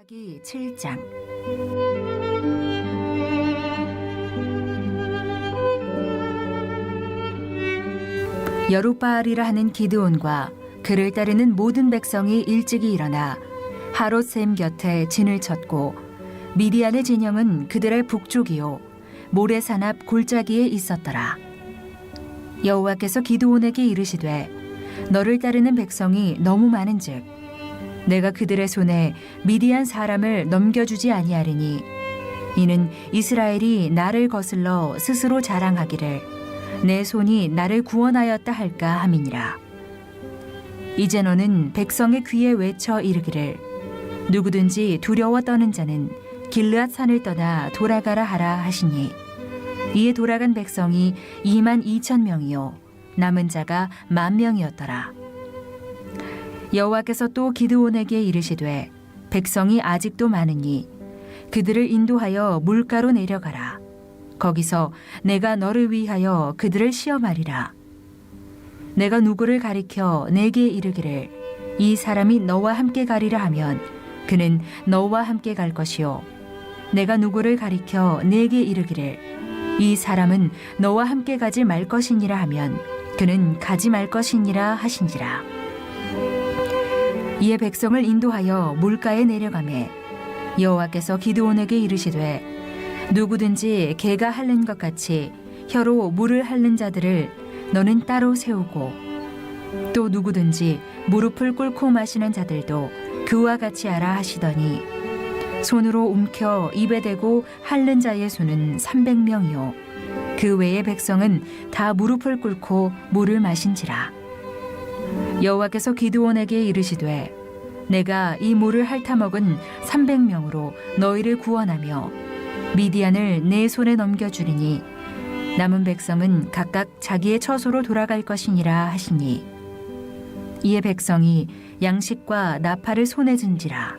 사기 7장. 여룻바알이라 하는 기드온과 그를 따르는 모든 백성이 일찍이 일어나 하롯셈 곁에 진을 쳤고 미디안의 진영은 그들의 북쪽이요 모래산 앞 골짜기에 있었더라. 여호와께서 기드온에게 이르시되 너를 따르는 백성이 너무 많은즉 내가 그들의 손에 미디안 사람을 넘겨주지 아니하리니 이는 이스라엘이 나를 거슬러 스스로 자랑하기를 내 손이 나를 구원하였다 할까 함이니라. 이제 너는 백성의 귀에 외쳐 이르기를 누구든지 두려워 떠는 자는 길르앗 산을 떠나 돌아가라 하라 하시니 이에 돌아간 백성이 22,000명이요 남은 자가 10,000명이었더라. 여호와께서 또 기드온에게 이르시되 백성이 아직도 많으니 그들을 인도하여 물가로 내려가라. 거기서 내가 너를 위하여 그들을 시험하리라. 내가 누구를 가리켜 내게 이르기를 이 사람이 너와 함께 가리라 하면 그는 너와 함께 갈 것이요 내가 누구를 가리켜 내게 이르기를 이 사람은 너와 함께 가지 말 것이니라 하면 그는 가지 말 것이니라 하신지라. 이에 백성을 인도하여 물가에 내려가매 여호와께서 기드온에게 이르시되 누구든지 개가 핥는 것 같이 혀로 물을 핥는 자들을 너는 따로 세우고 또 누구든지 무릎을 꿇고 마시는 자들도 그와 같이 하라 하시더니 손으로 움켜 입에 대고 핥는 자의 수는 300명이요 그 외의 백성은 다 무릎을 꿇고 물을 마신지라. 여호와께서 기드온에게 이르시되 내가 이 물을 핥아먹은 300명으로 너희를 구원하며 미디안을 내 손에 넘겨주리니 남은 백성은 각각 자기의 처소로 돌아갈 것이니라 하시니 이에 백성이 양식과 나팔을 손에 든지라.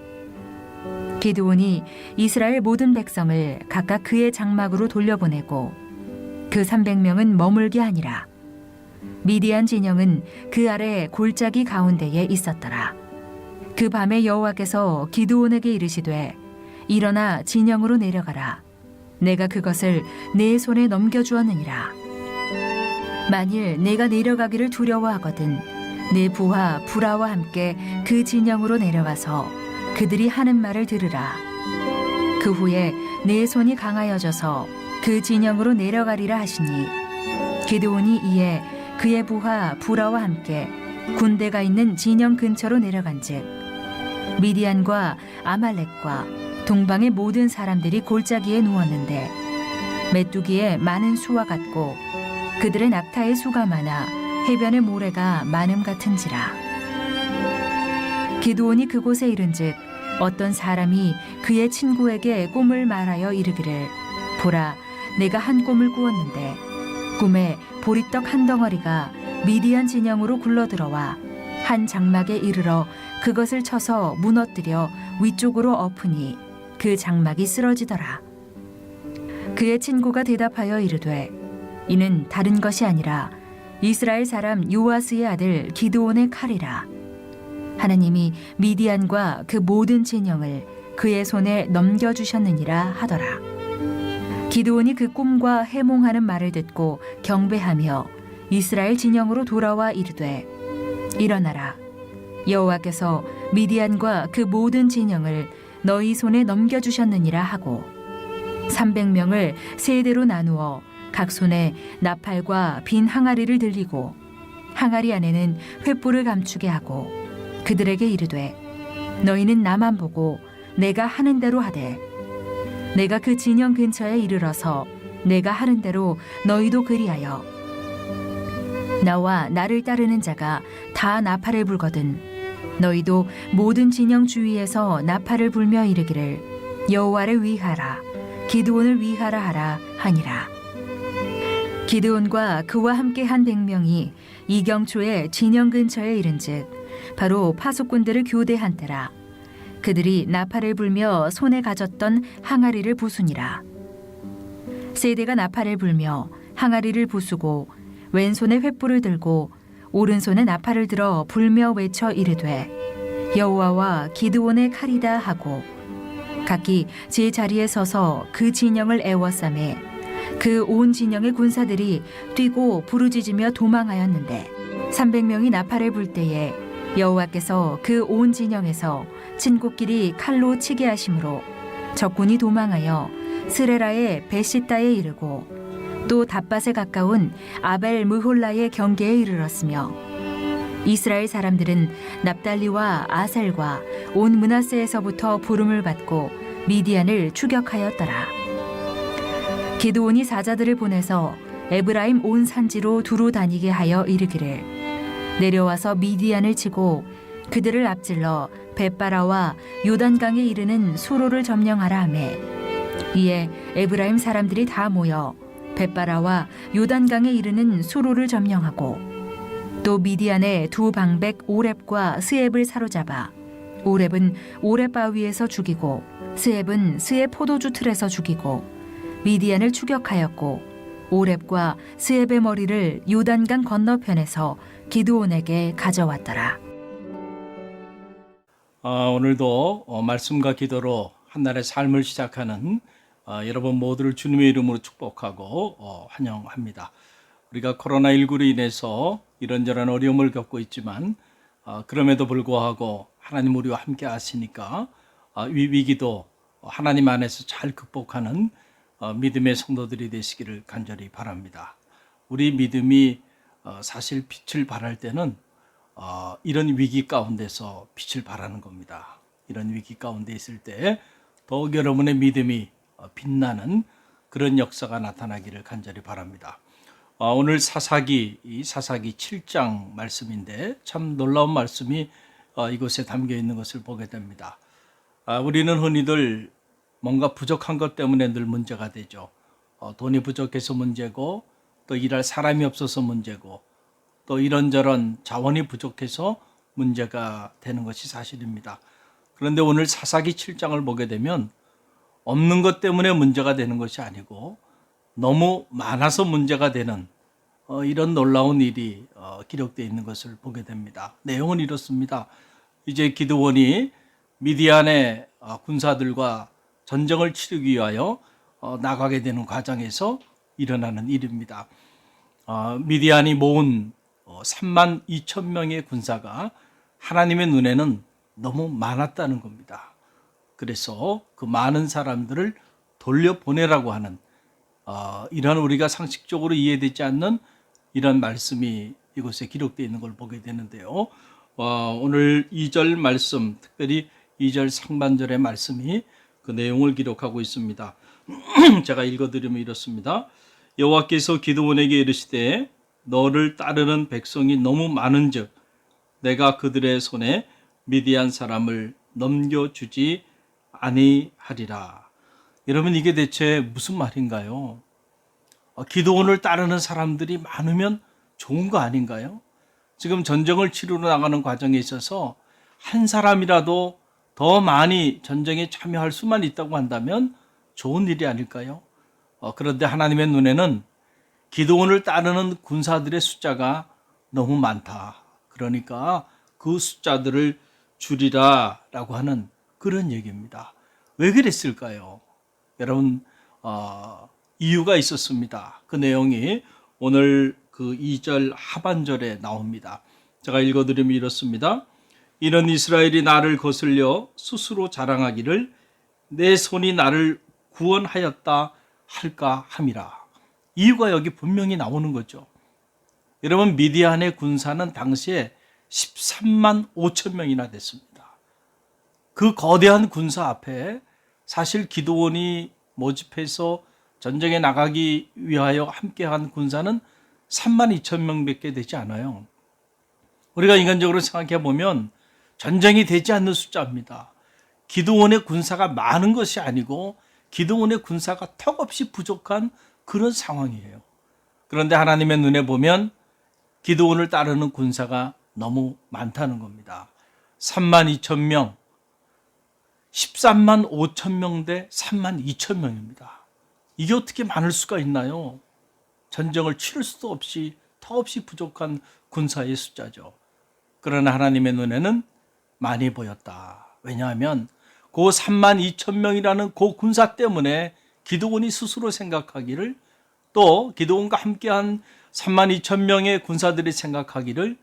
기드온이 이스라엘 모든 백성을 각각 그의 장막으로 돌려보내고 그 300명은 머물게 하니라. 미디안 진영은 그 아래 골짜기 가운데에 있었더라. 그 밤에 여호와께서 기드온에게 이르시되 일어나 진영으로 내려가라. 내가 그것을 내 손에 넘겨주었느니라. 만일 내가 내려가기를 두려워하거든 내 부하 부라와 함께 그 진영으로 내려가서 그들이 하는 말을 들으라. 그 후에 내 손이 강하여져서 그 진영으로 내려가리라 하시니 기드온이 이에 그의 부하 부라와 함께 군대가 있는 진영 근처로 내려간즉 미디안과 아말렉과 동방의 모든 사람들이 골짜기에 누웠는데 메뚜기의 많은 수와 같고 그들의 낙타의 수가 많아 해변의 모래가 많음 같은지라. 기드온이 그곳에 이른즉 어떤 사람이 그의 친구에게 꿈을 말하여 이르기를 보라 내가 한 꿈을 꾸었는데 꿈에 보리떡 한 덩어리가 미디안 진영으로 굴러들어와 한 장막에 이르러 그것을 쳐서 무너뜨려 위쪽으로 엎으니 그 장막이 쓰러지더라. 그의 친구가 대답하여 이르되 이는 다른 것이 아니라 이스라엘 사람 요아스의 아들 기드온의 칼이라. 하나님이 미디안과 그 모든 진영을 그의 손에 넘겨주셨느니라 하더라. 기드온이 그 꿈과 해몽하는 말을 듣고 경배하며 이스라엘 진영으로 돌아와 이르되 일어나라. 여호와께서 미디안과 그 모든 진영을 너희 손에 넘겨주셨느니라 하고 300명을 세 대로 나누어 각 손에 나팔과 빈 항아리를 들리고 항아리 안에는 횃불을 감추게 하고 그들에게 이르되 너희는 나만 보고 내가 하는 대로 하되 내가 그 진영 근처에 이르러서 내가 하는 대로 너희도 그리하여 나와 나를 따르는 자가 다 나팔을 불거든 너희도 모든 진영 주위에서 나팔을 불며 이르기를 여호와를 위하라 기드온을 위하라 하라 하니라. 기드온과 그와 함께한 100명이 이경초의 진영 근처에 이른즉 바로 파수꾼들을 교대한 때라. 그들이 나팔을 불며 손에 가졌던 항아리를 부수니라. 세대가 나팔을 불며 항아리를 부수고 왼손에 횃불을 들고 오른손에 나팔을 들어 불며 외쳐 이르되 여호와와 기드온의 칼이다 하고 각기 제 자리에 서서 그 진영을 에워싸매 그 온 진영의 군사들이 뛰고 부르짖으며 도망하였는데 300명이 나팔을 불 때에 여호와께서 그 온 진영에서 친구끼리 칼로 치게 하심으로 적군이 도망하여 스레라의 베시다에 이르고 또 답밭에 가까운 아벨 무홀라의 경계에 이르렀으며 이스라엘 사람들은 납달리와 아셀과 온 므낫세에서부터 부름을 받고 미디안을 추격하였더라. 기드온이 사자들을 보내서 에브라임 온 산지로 두루 다니게 하여 이르기를 내려와서 미디안을 치고 그들을 앞질러 벳바라와 요단강에 이르는 수로를 점령하라 하매 이에 에브라임 사람들이 다 모여 벳바라와 요단강에 이르는 수로를 점령하고 또 미디안의 두 방백 오렙과 스앱을 사로잡아 오렙은 오렙 바위에서 죽이고 스앱은 스앱 포도주 틀에서 죽이고 미디안을 추격하였고 오렙과 스앱의 머리를 요단강 건너편에서 기드온에게 가져왔더라. 오늘도 말씀과 기도로 한날의 삶을 시작하는 여러분 모두를 주님의 이름으로 축복하고 환영합니다. 우리가 코로나19로 인해서 이런저런 어려움을 겪고 있지만 그럼에도 불구하고 하나님 우리와 함께 하시니까 위기도 하나님 안에서 잘 극복하는 믿음의 성도들이 되시기를 간절히 바랍니다. 우리 믿음이 사실 빛을 발할 때는 이런 위기 가운데서 빛을 발하는 겁니다. 이런 위기 가운데 있을 때 더욱 여러분의 믿음이 빛나는 그런 역사가 나타나기를 간절히 바랍니다. 오늘 사사기 7장 말씀인데 참 놀라운 말씀이 이곳에 담겨 있는 것을 보게 됩니다. 우리는 흔히들 뭔가 부족한 것 때문에 늘 문제가 되죠. 돈이 부족해서 문제고 또 일할 사람이 없어서 문제고 또 이런저런 자원이 부족해서 문제가 되는 것이 사실입니다. 그런데 오늘 사사기 7장을 보게 되면 없는 것 때문에 문제가 되는 것이 아니고 너무 많아서 문제가 되는 이런 놀라운 일이 기록되어 있는 것을 보게 됩니다. 내용은 이렇습니다. 이제 기드온이 미디안의 군사들과 전쟁을 치르기 위하여 나가게 되는 과정에서 일어나는 일입니다. 미디안이 모은 3만 2천 명의 군사가 하나님의 눈에는 너무 많았다는 겁니다. 그래서 그 많은 사람들을 돌려보내라고 하는 이런 우리가 상식적으로 이해되지 않는 이런 말씀이 이곳에 기록되어 있는 걸 보게 되는데요. 오늘 2절 말씀, 특별히 2절 상반절의 말씀이 그 내용을 기록하고 있습니다. 제가 읽어드리면 이렇습니다. 여호와께서 기드온에게 이르시되 너를 따르는 백성이 너무 많은즉 내가 그들의 손에 미디안 사람을 넘겨주지 아니하리라. 여러분 이게 대체 무슨 말인가요? 기드온을 따르는 사람들이 많으면 좋은 거 아닌가요? 지금 전쟁을 치르러 나가는 과정에 있어서 한 사람이라도 더 많이 전쟁에 참여할 수만 있다고 한다면 좋은 일이 아닐까요? 그런데 하나님의 눈에는 기드온을 따르는 군사들의 숫자가 너무 많다. 그러니까 그 숫자들을 줄이라라고 하는 그런 얘기입니다. 왜 그랬을까요? 여러분 이유가 있었습니다. 그 내용이 오늘 그 2절 하반절에 나옵니다. 제가 읽어드리면 이렇습니다. 이는 이스라엘이 나를 거슬려 스스로 자랑하기를 내 손이 나를 구원하였다 할까 함이라. 이유가 여기 분명히 나오는 거죠. 여러분 미디안의 군사는 당시에 13만 5천 명이나 됐습니다. 그 거대한 군사 앞에 사실 기드온이 모집해서 전쟁에 나가기 위하여 함께한 군사는 3만 2천 명밖에 되지 않아요. 우리가 인간적으로 생각해 보면 전쟁이 되지 않는 숫자입니다. 기드온의 군사가 많은 것이 아니고 기드온의 군사가 턱없이 부족한 그런 상황이에요. 그런데 하나님의 눈에 보면 기드온을 따르는 군사가 너무 많다는 겁니다. 3만 2천 명, 13만 5천 명 대 3만 2천 명입니다. 이게 어떻게 많을 수가 있나요? 전쟁을 치를 수도 없이 턱없이 부족한 군사의 숫자죠. 그러나 하나님의 눈에는 많이 보였다. 왜냐하면 그 3만 2천 명이라는 그 군사 때문에 기드온이 스스로 생각하기를, 또 기드온과 함께한 3만 2천 명의 군사들이 생각하기를,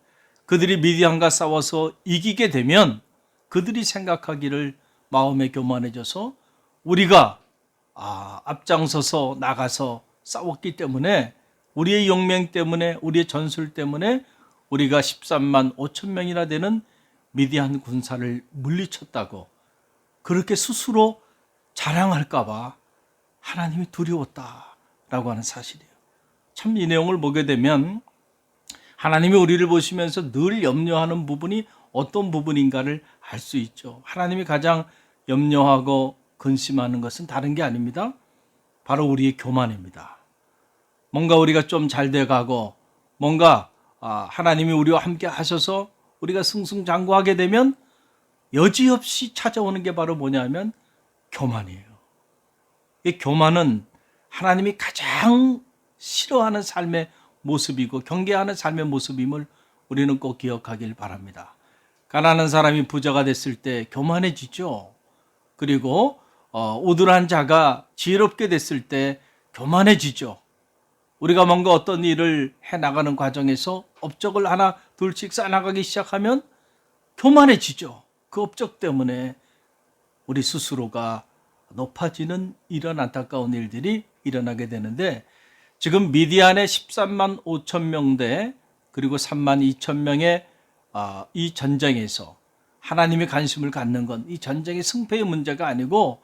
그들이 미디안과 싸워서 이기게 되면 그들이 생각하기를 마음에 교만해져서 우리가 앞장서서 나가서 싸웠기 때문에, 우리의 용맹 때문에, 우리의 전술 때문에 우리가 13만 5천 명이나 되는 미디안 군사를 물리쳤다고 그렇게 스스로 자랑할까 봐 하나님이 두려웠다라고 하는 사실이에요. 참 이 내용을 보게 되면 하나님이 우리를 보시면서 늘 염려하는 부분이 어떤 부분인가를 알 수 있죠. 하나님이 가장 염려하고 근심하는 것은 다른 게 아닙니다. 바로 우리의 교만입니다. 뭔가 우리가 좀 잘 돼가고, 뭔가 하나님이 우리와 함께 하셔서 우리가 승승장구하게 되면 여지없이 찾아오는 게 바로 뭐냐면 교만이에요. 이 교만은 하나님이 가장 싫어하는 삶의 모습이고 경계하는 삶의 모습임을 우리는 꼭 기억하길 바랍니다. 가난한 사람이 부자가 됐을 때 교만해지죠. 그리고 우둔한 자가 지혜롭게 됐을 때 교만해지죠. 우리가 뭔가 어떤 일을 해나가는 과정에서 업적을 하나 둘씩 쌓아나가기 시작하면 교만해지죠. 그 업적 때문에 우리 스스로가 높아지는 이런 안타까운 일들이 일어나게 되는데, 지금 미디안의 13만 5천 명대 그리고 3만 2천 명의 이 전쟁에서 하나님이 관심을 갖는 건 이 전쟁의 승패의 문제가 아니고,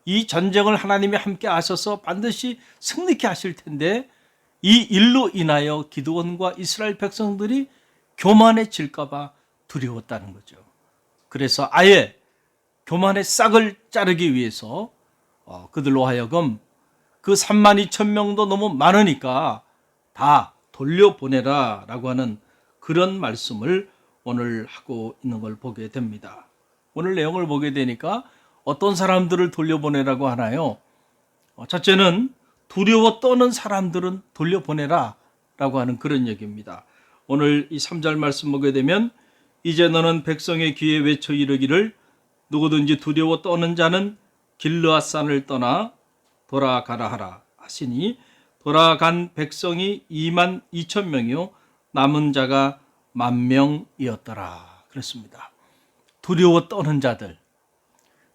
이 전쟁을 하나님이 함께 하셔서 반드시 승리케 하실 텐데, 이 일로 인하여 기드온과 이스라엘 백성들이 교만해질까 봐 두려웠다는 거죠. 그래서 아예 교만의 싹을 자르기 위해서 그들로 하여금 그 3만 2천 명도 너무 많으니까 다 돌려보내라 라고 하는 그런 말씀을 오늘 하고 있는 걸 보게 됩니다. 오늘 내용을 보게 되니까 어떤 사람들을 돌려보내라고 하나요? 첫째는 두려워 떠는 사람들은 돌려보내라 라고 하는 그런 얘기입니다. 오늘 이 3절 말씀 보게 되면, 이제 너는 백성의 귀에 외쳐 이르기를 누구든지 두려워 떠는 자는 길르앗산을 떠나 돌아가라 하라 하시니, 돌아간 백성이 2만 2천 명이요 남은 자가 10,000명이었더라 그랬습니다. 두려워 떠는 자들,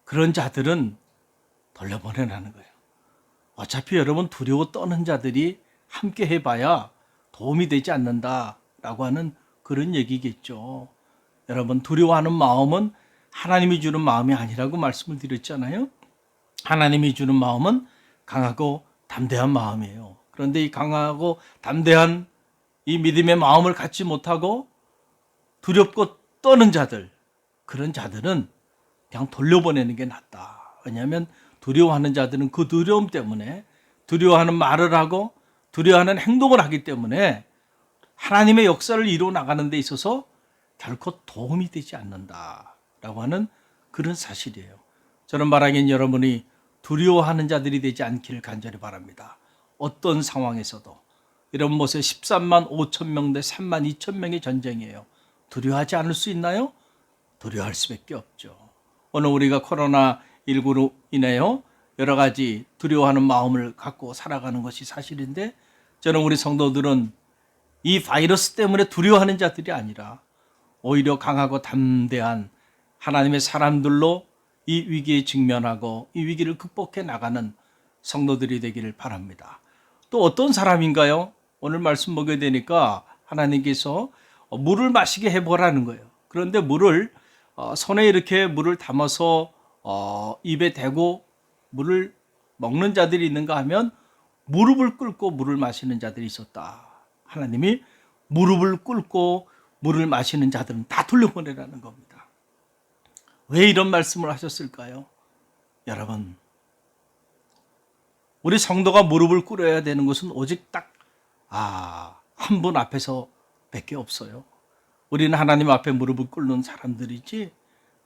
그런 자들은 돌려보내라는 거예요. 어차피 여러분 두려워 떠는 자들이 함께 해봐야 도움이 되지 않는다라고 하는 그런 얘기겠죠. 여러분 두려워하는 마음은 하나님이 주는 마음이 아니라고 말씀을 드렸잖아요. 하나님이 주는 마음은 강하고 담대한 마음이에요. 그런데 이 강하고 담대한 이 믿음의 마음을 갖지 못하고 두렵고 떠는 자들, 그런 자들은 그냥 돌려보내는 게 낫다. 왜냐하면 두려워하는 자들은 그 두려움 때문에 두려워하는 말을 하고 두려워하는 행동을 하기 때문에 하나님의 역사를 이루어 나가는 데 있어서 결코 도움이 되지 않는다라고 하는 그런 사실이에요. 저는 말하기엔 여러분이 두려워하는 자들이 되지 않기를 간절히 바랍니다. 어떤 상황에서도. 이런 모습 13만 5천 명 대 3만 2천 명의 전쟁이에요. 두려워하지 않을 수 있나요? 두려워할 수밖에 없죠. 오늘 우리가 코로나19로 인하여 여러 가지 두려워하는 마음을 갖고 살아가는 것이 사실인데, 저는 우리 성도들은 이 바이러스 때문에 두려워하는 자들이 아니라 오히려 강하고 담대한 하나님의 사람들로 이 위기에 직면하고 이 위기를 극복해 나가는 성도들이 되기를 바랍니다. 또 어떤 사람인가요? 오늘 말씀 보게 되니까 하나님께서 물을 마시게 해보라는 거예요. 그런데 물을 손에 이렇게 물을 담아서 입에 대고 물을 먹는 자들이 있는가 하면 무릎을 꿇고 물을 마시는 자들이 있었다. 하나님이 무릎을 꿇고 물을 마시는 자들은 다 돌려보내라는 겁니다. 왜 이런 말씀을 하셨을까요? 여러분, 우리 성도가 무릎을 꿇어야 되는 것은 오직 딱 한 분 앞에서 밖에 없어요. 우리는 하나님 앞에 무릎을 꿇는 사람들이지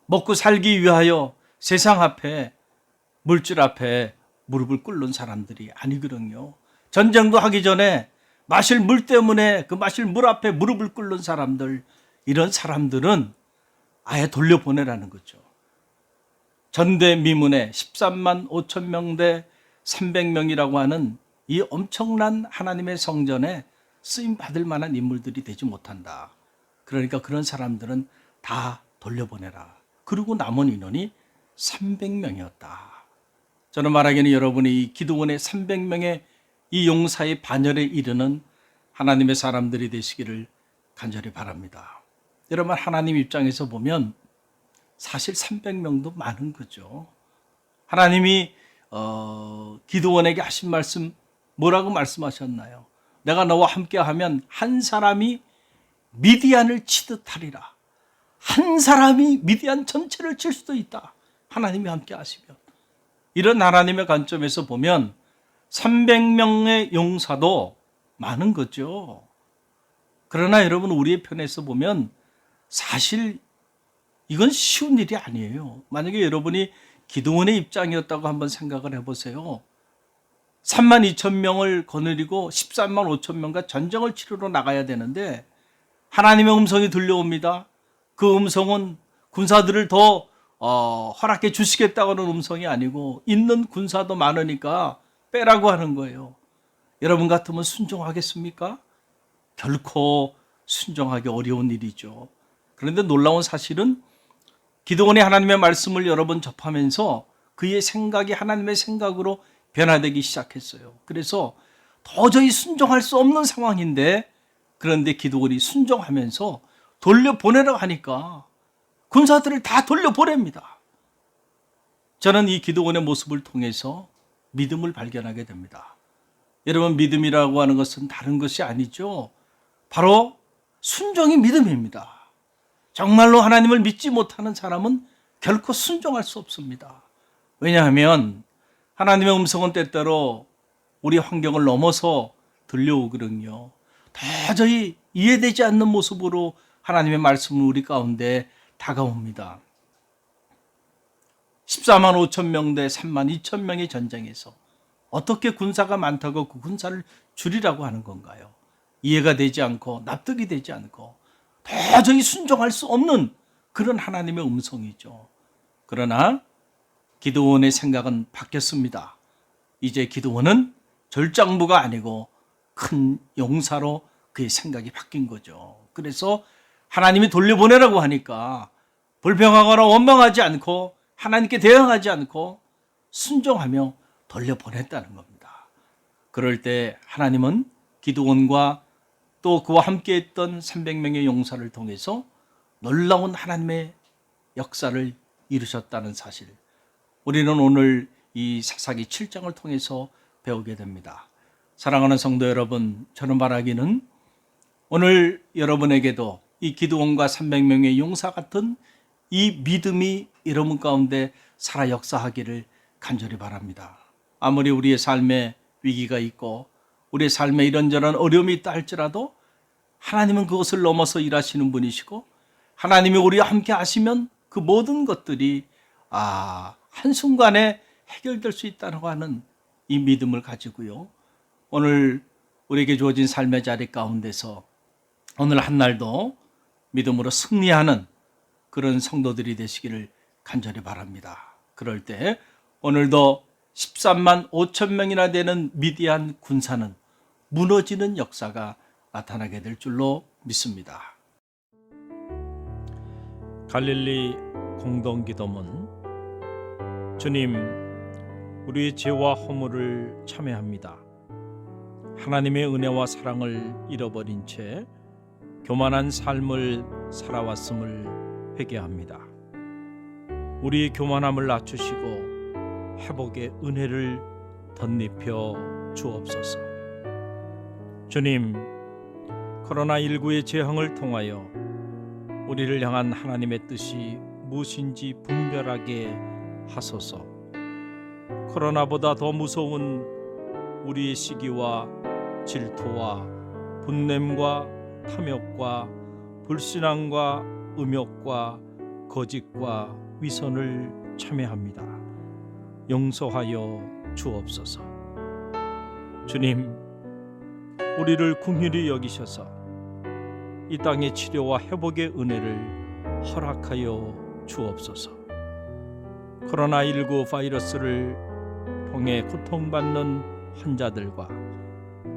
먹고 살기 위하여 세상 앞에 물질 앞에 무릎을 꿇는 사람들이 아니거든요. 전쟁도 하기 전에 마실 물 때문에 그 마실 물 앞에 무릎을 꿇는 사람들, 이런 사람들은 아예 돌려보내라는 거죠. 전대미문의 13만 5천 명 대 300명이라고 하는 이 엄청난 하나님의 성전에 쓰임 받을 만한 인물들이 되지 못한다. 그러니까 그런 사람들은 다 돌려보내라. 그리고 남은 인원이 300명이었다. 저는 말하기는 여러분이 이 기도원의 300명의 이 용사의 반열에 이르는 하나님의 사람들이 되시기를 간절히 바랍니다. 여러분, 하나님 입장에서 보면 사실 300명도 많은 거죠. 하나님이 기드온에게 하신 말씀 뭐라고 말씀하셨나요? 내가 너와 함께하면 한 사람이 미디안을 치듯 하리라. 한 사람이 미디안 전체를 칠 수도 있다. 하나님이 함께 하시면. 이런 하나님의 관점에서 보면 300명의 용사도 많은 거죠. 그러나 여러분, 우리의 편에서 보면 사실 이건 쉬운 일이 아니에요. 만약에 여러분이 기드온의 입장이었다고 한번 생각을 해보세요. 3만 2천 명을 거느리고 13만 5천 명과 전쟁을 치르러 나가야 되는데 하나님의 음성이 들려옵니다. 그 음성은 군사들을 더 허락해 주시겠다고는 음성이 아니고 있는 군사도 많으니까 빼라고 하는 거예요. 여러분 같으면 순종하겠습니까? 결코 순종하기 어려운 일이죠. 그런데 놀라운 사실은 기드온이 하나님의 말씀을 여러 번 접하면서 그의 생각이 하나님의 생각으로 변화되기 시작했어요. 그래서 도저히 순종할 수 없는 상황인데, 그런데 기드온이 순종하면서 돌려보내라고 하니까 군사들을 다 돌려보냅니다. 저는 이 기드온의 모습을 통해서 믿음을 발견하게 됩니다. 여러분, 믿음이라고 하는 것은 다른 것이 아니죠. 바로 순종이 믿음입니다. 정말로 하나님을 믿지 못하는 사람은 결코 순종할 수 없습니다. 왜냐하면 하나님의 음성은 때때로 우리 환경을 넘어서 들려오거든요. 도저히 이해되지 않는 모습으로 하나님의 말씀은 우리 가운데 다가옵니다. 14만 5천 명 대 3만 2천 명의 전쟁에서 어떻게 군사가 많다고 그 군사를 줄이라고 하는 건가요? 이해가 되지 않고 납득이 되지 않고 도저히 순종할 수 없는 그런 하나님의 음성이죠. 그러나 기드온의 생각은 바뀌었습니다. 이제 기드온은 절장부가 아니고 큰 용사로 그의 생각이 바뀐 거죠. 그래서 하나님이 돌려보내라고 하니까 불평하거나 원망하지 않고 하나님께 대항하지 않고 순종하며 돌려보냈다는 겁니다. 그럴 때 하나님은 기드온과 또 그와 함께했던 300명의 용사를 통해서 놀라운 하나님의 역사를 이루셨다는 사실, 우리는 오늘 이 사사기 7장을 통해서 배우게 됩니다. 사랑하는 성도 여러분, 저는 말하기는 오늘 여러분에게도 이 기드온과 300명의 용사 같은 이 믿음이 여러분 가운데 살아 역사하기를 간절히 바랍니다. 아무리 우리의 삶에 위기가 있고 우리의 삶에 이런저런 어려움이 있다 할지라도 하나님은 그것을 넘어서 일하시는 분이시고 하나님이 우리와 함께 하시면 그 모든 것들이 한순간에 해결될 수 있다고 하는 이 믿음을 가지고요, 오늘 우리에게 주어진 삶의 자리 가운데서 오늘 한 날도 믿음으로 승리하는 그런 성도들이 되시기를 간절히 바랍니다. 그럴 때 오늘도 13만 5천 명이나 되는 미디안 군사는 무너지는 역사가 나타나게 될 줄로 믿습니다. 갈릴리 공동기도문. 주님, 우리의 죄와 허물을 참회합니다. 하나님의 은혜와 사랑을 잃어버린 채 교만한 삶을 살아왔음을 회개합니다. 우리의 교만함을 낮추시고 회복의 은혜를 덧입혀 주옵소서. 주님, 코로나19의 재앙을 통하여 우리를 향한 하나님의 뜻이 무엇인지 분별하게 하소서. 코로나보다 더 무서운 우리의 시기와 질투와 분냄과 탐욕과 불신앙과 음욕과 거짓과 위선을 참회합니다. 용서하여 주옵소서. 주님, 우리를 긍휼히 여기셔서 이 땅의 치료와 회복의 은혜를 허락하여 주옵소서. 코로나19 바이러스를 통해 고통받는 환자들과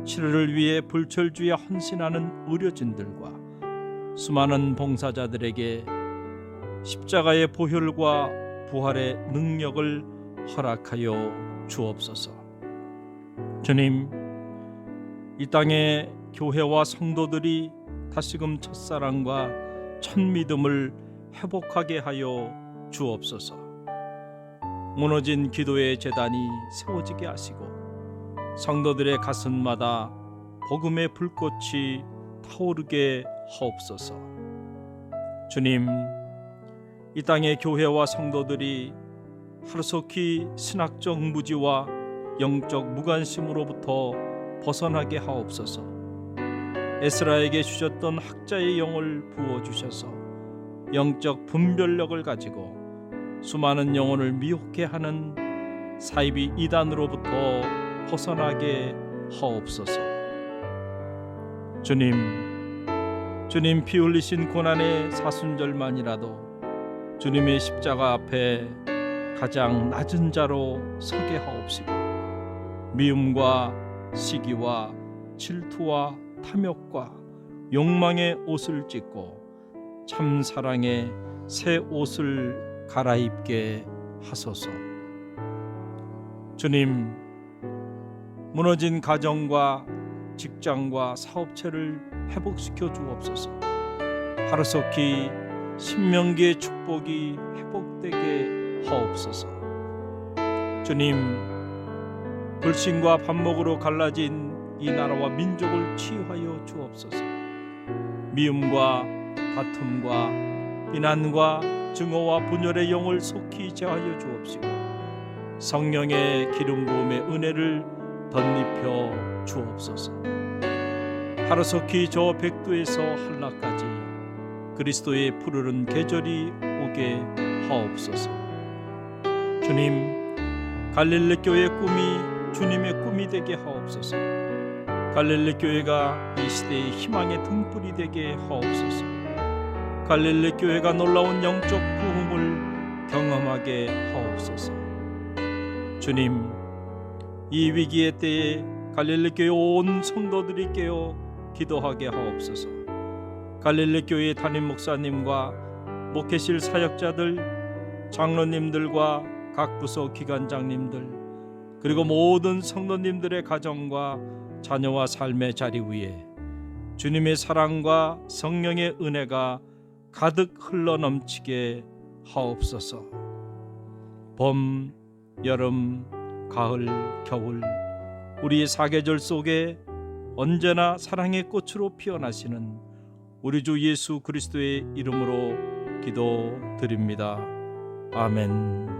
치료를 위해 불철주야 헌신하는 의료진들과 수많은 봉사자들에게 십자가의 보혈과 부활의 능력을 허락하여 주옵소서. 주님, 이 땅의 교회와 성도들이 다시금 첫사랑과 첫믿음을 회복하게 하여 주옵소서. 무너진 기도의 제단이 세워지게 하시고 성도들의 가슴마다 복음의 불꽃이 타오르게 하옵소서. 주님, 이 땅의 교회와 성도들이 하루속히 신학적 무지와 영적 무관심으로부터 벗어나게 하옵소서. 에스라에게 주셨던 학자의 영을 부어주셔서 영적 분별력을 가지고 수많은 영혼을 미혹해 하는 사이비 이단으로부터 벗어나게 하옵소서. 주님 피 흘리신 고난의 사순절만이라도 주님의 십자가 앞에 가장 낮은 자로 서게 하옵시고 미움과 시기와 질투와 탐욕과 욕망의 옷을 찢고 참 사랑의 새 옷을 갈아입게 하소서. 주님, 무너진 가정과 직장과 사업체를 회복시켜 주옵소서. 하루속히 신명기의 축복이 회복되게 하옵소서. 주님, 불신과 반목으로 갈라진 이 나라와 민족을 치유하여 주옵소서. 미움과 다툼과 비난과 증오와 분열의 영을 속히 제하여 주옵시고 성령의 기름 부음의 은혜를 덧입혀 주옵소서. 하루속히 저 백두에서 한라까지 그리스도의 푸르른 계절이 오게 하옵소서. 주님, 갈릴리 교회의 꿈이 주님의 꿈이 되게 하옵소서. 갈릴리 교회가 이 시대의 희망의 등불이 되게 하옵소서. 갈릴리 교회가 놀라운 영적 부흥을 경험하게 하옵소서. 주님, 이 위기의 때에 갈릴리 교회 온 성도들이 깨어 기도하게 하옵소서. 갈릴리 교회 담임 목사님과 목회실 사역자들, 장로님들과 각 부서 기관장님들, 그리고 모든 성도님들의 가정과 자녀와 삶의 자리 위에 주님의 사랑과 성령의 은혜가 가득 흘러넘치게 하옵소서. 봄, 여름, 가을, 겨울 우리의 사계절 속에 언제나 사랑의 꽃으로 피어나시는 우리 주 예수 그리스도의 이름으로 기도드립니다. 아멘.